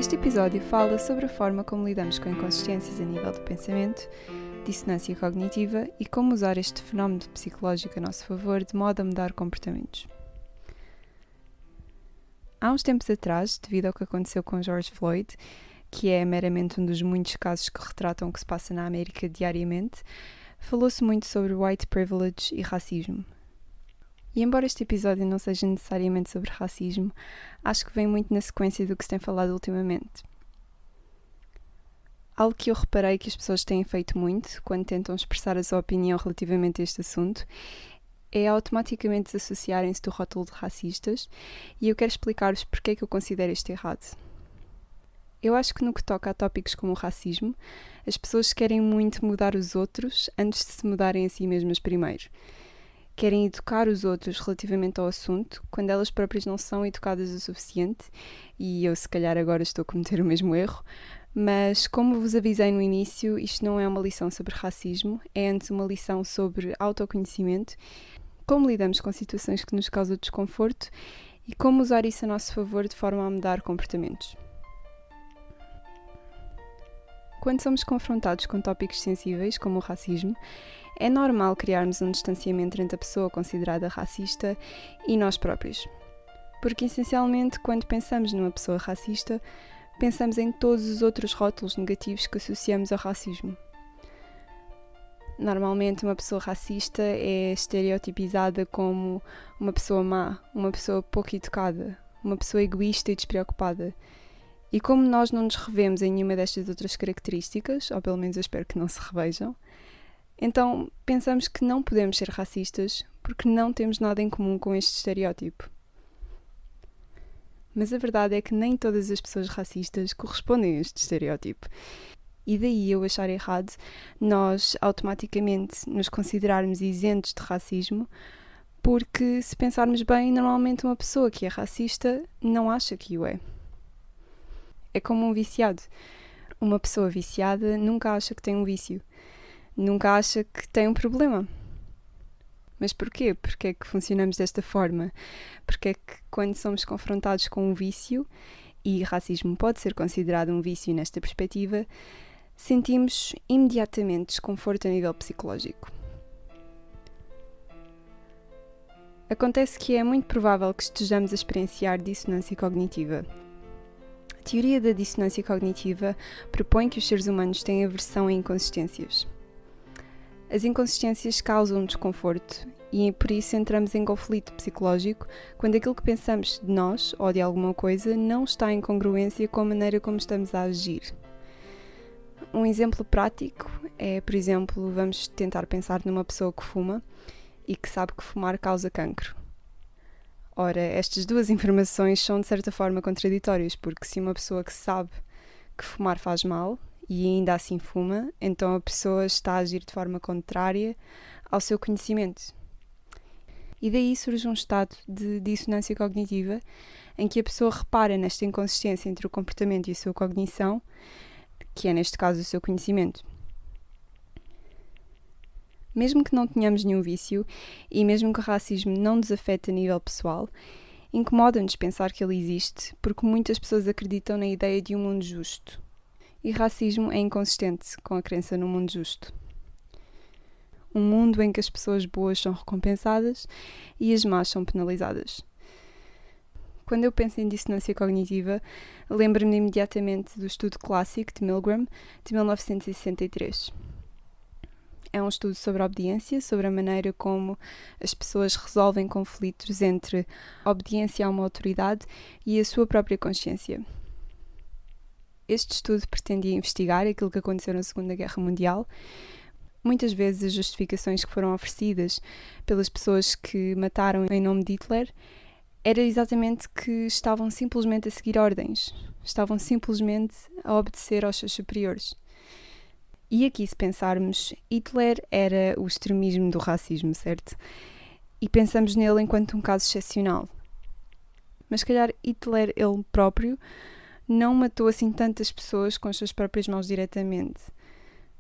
Este episódio fala sobre a forma como lidamos com inconsistências a nível de pensamento, dissonância cognitiva e como usar este fenómeno psicológico a nosso favor de modo a mudar comportamentos. Há uns tempos atrás, devido ao que aconteceu com George Floyd, que é meramente um dos muitos casos que retratam o que se passa na América diariamente, falou-se muito sobre white privilege e racismo. E embora este episódio não seja necessariamente sobre racismo, acho que vem muito na sequência do que se tem falado ultimamente. Algo que eu reparei que as pessoas têm feito muito quando tentam expressar a sua opinião relativamente a este assunto é automaticamente desassociarem-se do rótulo de racistas, e eu quero explicar-vos porque é que eu considero isto errado. Eu acho que no que toca a tópicos como o racismo, as pessoas querem muito mudar os outros antes de se mudarem a si mesmas primeiro. Querem educar os outros relativamente ao assunto, quando elas próprias não são educadas o suficiente, e eu se calhar agora estou a cometer o mesmo erro, mas como vos avisei no início, isto não é uma lição sobre racismo, é antes uma lição sobre autoconhecimento, como lidamos com situações que nos causam desconforto e como usar isso a nosso favor de forma a mudar comportamentos. Quando somos confrontados com tópicos sensíveis, como o racismo, é normal criarmos um distanciamento entre a pessoa considerada racista e nós próprios. Porque, essencialmente, quando pensamos numa pessoa racista, pensamos em todos os outros rótulos negativos que associamos ao racismo. Normalmente, uma pessoa racista é estereotipizada como uma pessoa má, uma pessoa pouco educada, uma pessoa egoísta e despreocupada. E como nós não nos revemos em nenhuma destas outras características, ou pelo menos eu espero que não se revejam, então pensamos que não podemos ser racistas porque não temos nada em comum com este estereótipo. Mas a verdade é que nem todas as pessoas racistas correspondem a este estereótipo. E daí eu achar errado nós automaticamente nos considerarmos isentos de racismo, porque se pensarmos bem, normalmente uma pessoa que é racista não acha que o é. É como um viciado. Uma pessoa viciada nunca acha que tem um vício. Nunca acha que tem um problema. Mas porquê? Porque é que funcionamos desta forma? Porque é que quando somos confrontados com um vício, e racismo pode ser considerado um vício nesta perspectiva, sentimos imediatamente desconforto a nível psicológico. Acontece que é muito provável que estejamos a experienciar dissonância cognitiva. A teoria da dissonância cognitiva propõe que os seres humanos têm aversão a inconsistências. As inconsistências causam desconforto e por isso entramos em conflito psicológico quando aquilo que pensamos de nós ou de alguma coisa não está em congruência com a maneira como estamos a agir. Um exemplo prático é, por exemplo, vamos tentar pensar numa pessoa que fuma e que sabe que fumar causa cancro. Ora, estas duas informações são de certa forma contraditórias, porque se uma pessoa que sabe que fumar faz mal e ainda assim fuma, então a pessoa está a agir de forma contrária ao seu conhecimento. E daí surge um estado de dissonância cognitiva em que a pessoa repara nesta inconsistência entre o comportamento e a sua cognição, que é neste caso o seu conhecimento. Mesmo que não tenhamos nenhum vício e mesmo que o racismo não nos afete a nível pessoal, incomoda-nos pensar que ele existe porque muitas pessoas acreditam na ideia de um mundo justo. E racismo é inconsistente com a crença num mundo justo. Um mundo em que as pessoas boas são recompensadas e as más são penalizadas. Quando eu penso em dissonância cognitiva, lembro-me imediatamente do estudo clássico de Milgram, de 1963. É um estudo sobre a obediência, sobre a maneira como as pessoas resolvem conflitos entre a obediência a uma autoridade e a sua própria consciência. Este estudo pretendia investigar aquilo que aconteceu na Segunda Guerra Mundial. Muitas vezes as justificações que foram oferecidas pelas pessoas que mataram em nome de Hitler era exatamente que estavam simplesmente a seguir ordens, estavam simplesmente a obedecer aos seus superiores. E aqui, se pensarmos, Hitler era o extremismo do racismo, certo? E pensamos nele enquanto um caso excepcional. Mas se calhar Hitler, ele próprio, não matou assim tantas pessoas com as suas próprias mãos diretamente.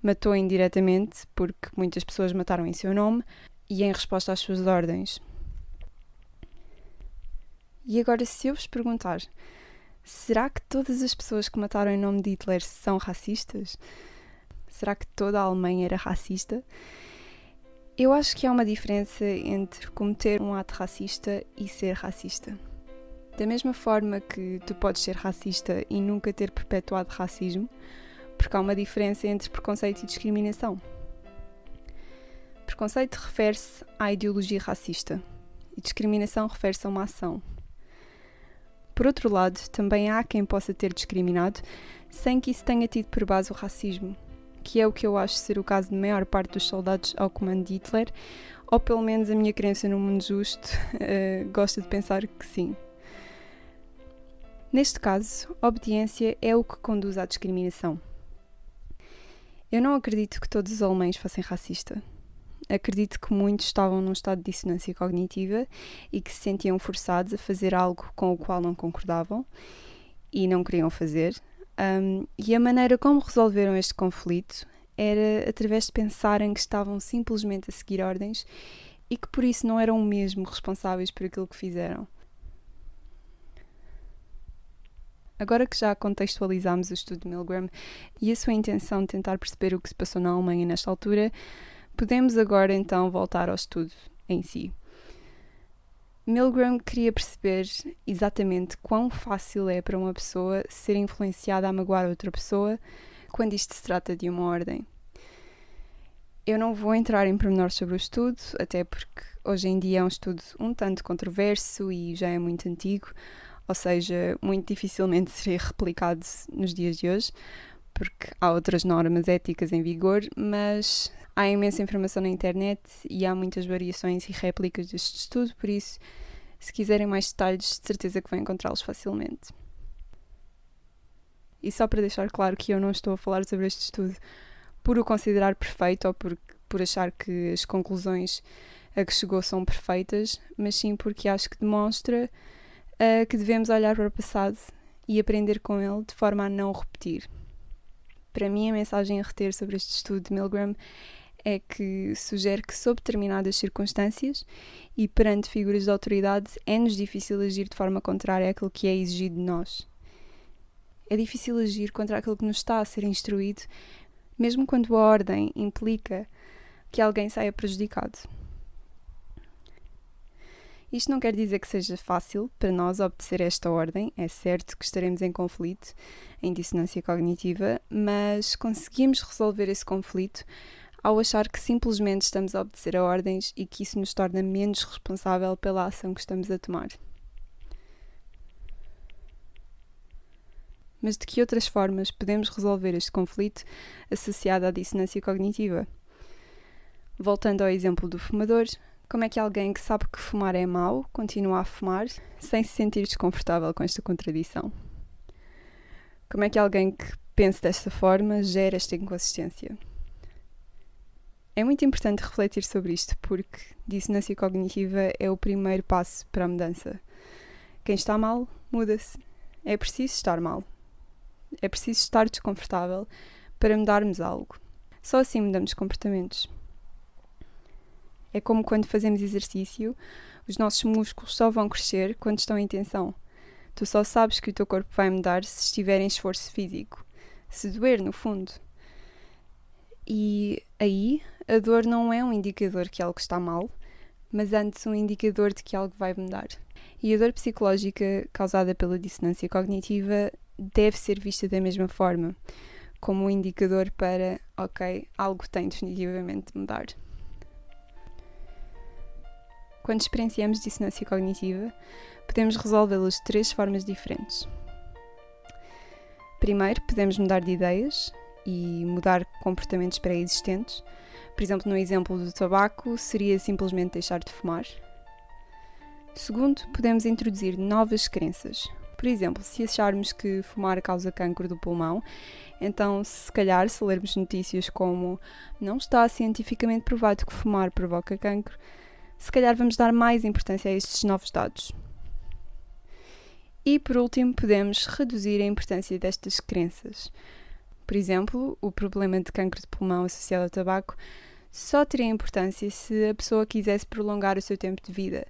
Matou indiretamente, porque muitas pessoas mataram em seu nome e em resposta às suas ordens. E agora, se eu vos perguntar Será que todas as pessoas que mataram em nome de Hitler são racistas? Será que toda a Alemanha era racista? Eu acho que há uma diferença entre cometer um ato racista e ser racista. Da mesma forma que tu podes ser racista e nunca ter perpetuado racismo, porque há uma diferença entre preconceito e discriminação. Preconceito refere-se à ideologia racista e discriminação refere-se a uma ação. Por outro lado, também há quem possa ter discriminado sem que isso tenha tido por base o racismo, que é o que eu acho ser o caso de maior parte dos soldados ao comando de Hitler, ou pelo menos a minha crença no mundo justo gosta de pensar que sim. Neste caso, a obediência é o que conduz à discriminação. Eu não acredito que todos os alemães fossem racistas. Acredito que muitos estavam num estado de dissonância cognitiva e que se sentiam forçados a fazer algo com o qual não concordavam e não queriam fazer. E a maneira como resolveram este conflito era através de pensarem que estavam simplesmente a seguir ordens e que por isso não eram mesmo responsáveis por aquilo que fizeram. Agora que já contextualizámos o estudo de Milgram e a sua intenção de tentar perceber o que se passou na Alemanha nesta altura, podemos agora então voltar ao estudo em si. Milgram queria perceber exatamente quão fácil é para uma pessoa ser influenciada a magoar outra pessoa quando isto se trata de uma ordem. Eu não vou entrar em pormenores sobre o estudo, até porque hoje em dia é um estudo um tanto controverso e já é muito antigo, ou seja, muito dificilmente seria replicado nos dias de hoje, porque há outras normas éticas em vigor, mas há imensa informação na internet e há muitas variações e réplicas deste estudo, por isso, se quiserem mais detalhes, de certeza que vão encontrá-los facilmente. E só para deixar claro que eu não estou a falar sobre este estudo por o considerar perfeito ou por achar que as conclusões a que chegou são perfeitas, mas sim porque acho que demonstra que devemos olhar para o passado e aprender com ele de forma a não repetir. Para mim, a mensagem a reter sobre este estudo de Milgram é que sugere que, sob determinadas circunstâncias e perante figuras de autoridade, é-nos difícil agir de forma contrária àquilo que é exigido de nós. É difícil agir contra aquilo que nos está a ser instruído, mesmo quando a ordem implica que alguém saia prejudicado. Isto não quer dizer que seja fácil para nós obedecer a esta ordem, é certo que estaremos em conflito, em dissonância cognitiva, mas conseguimos resolver esse conflito ao achar que simplesmente estamos a obedecer a ordens e que isso nos torna menos responsável pela ação que estamos a tomar. Mas de que outras formas podemos resolver este conflito associado à dissonância cognitiva? Voltando ao exemplo do fumador, como é que alguém que sabe que fumar é mau continua a fumar sem se sentir desconfortável com esta contradição? Como é que alguém que pensa desta forma gera esta inconsistência? É muito importante refletir sobre isto porque dissonância cognitiva é o primeiro passo para a mudança. Quem está mal, muda-se. É preciso estar mal. É preciso estar desconfortável para mudarmos algo. Só assim mudamos comportamentos. É como quando fazemos exercício, os nossos músculos só vão crescer quando estão em tensão. Tu só sabes que o teu corpo vai mudar se estiver em esforço físico, se doer no fundo. E aí, a dor não é um indicador que algo está mal, mas antes um indicador de que algo vai mudar. E a dor psicológica causada pela dissonância cognitiva deve ser vista da mesma forma, como um indicador para, ok, algo tem definitivamente de mudar. Quando experienciamos dissonância cognitiva, podemos resolvê-las de 3 formas diferentes. Primeiro, podemos mudar de ideias e mudar comportamentos pré-existentes. Por exemplo, no exemplo do tabaco, seria simplesmente deixar de fumar. Segundo, podemos introduzir novas crenças. Por exemplo, se acharmos que fumar causa cancro do pulmão, então se calhar se lermos notícias como não está cientificamente provado que fumar provoca cancro, se calhar vamos dar mais importância a estes novos dados. E, por último, podemos reduzir a importância destas crenças. Por exemplo, o problema de cancro de pulmão associado ao tabaco só teria importância se a pessoa quisesse prolongar o seu tempo de vida.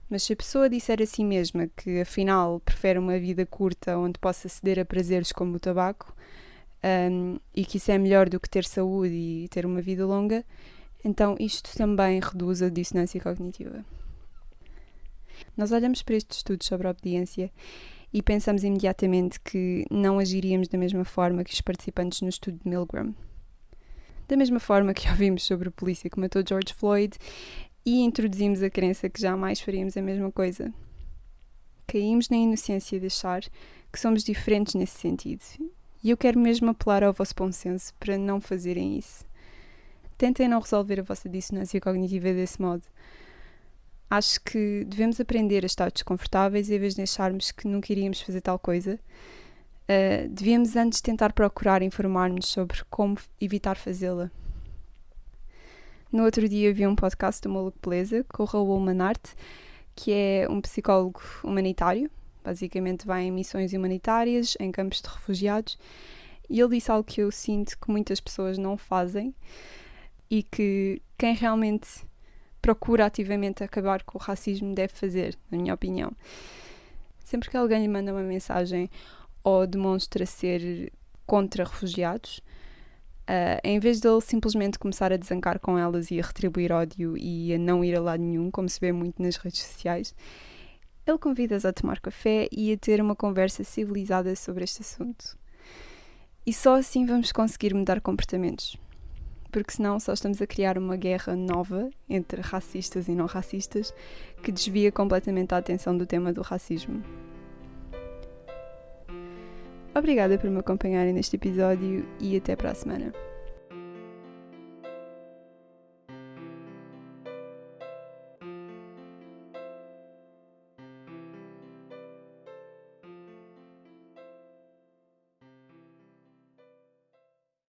Mas se a pessoa disser a si mesma que afinal prefere uma vida curta onde possa ceder a prazeres como o tabaco, e que isso é melhor do que ter saúde e ter uma vida longa, então isto também reduz a dissonância cognitiva. Nós olhamos para estes estudos sobre a obediência e pensamos imediatamente que não agiríamos da mesma forma que os participantes no estudo de Milgram. Da mesma forma que ouvimos sobre o polícia que matou George Floyd e introduzimos a crença que jamais faríamos a mesma coisa. Caímos na inocência de achar que somos diferentes nesse sentido. E eu quero mesmo apelar ao vosso bom senso para não fazerem isso. Tentem não resolver a vossa dissonância cognitiva desse modo. Acho que devemos aprender a estar desconfortáveis em vez de acharmos que nunca iríamos fazer tal coisa. Devíamos antes tentar procurar informar-nos sobre como evitar fazê-la. No outro dia vi um podcast do Maluco Beleza com o Raul Manarte, que é um psicólogo humanitário, basicamente vai em missões humanitárias, em campos de refugiados, e ele disse algo que eu sinto que muitas pessoas não fazem e que quem realmente procura ativamente acabar com o racismo deve fazer, na minha opinião. Sempre que alguém lhe manda uma mensagem ou demonstra ser contra refugiados, em vez de ele simplesmente começar a desancar com elas e a retribuir ódio e a não ir a lado nenhum, como se vê muito nas redes sociais, ele convida-as a tomar café e a ter uma conversa civilizada sobre este assunto. E só assim vamos conseguir mudar comportamentos. Porque senão só estamos a criar uma guerra nova entre racistas e não racistas que desvia completamente a atenção do tema do racismo. Obrigada por me acompanharem neste episódio e até para a semana.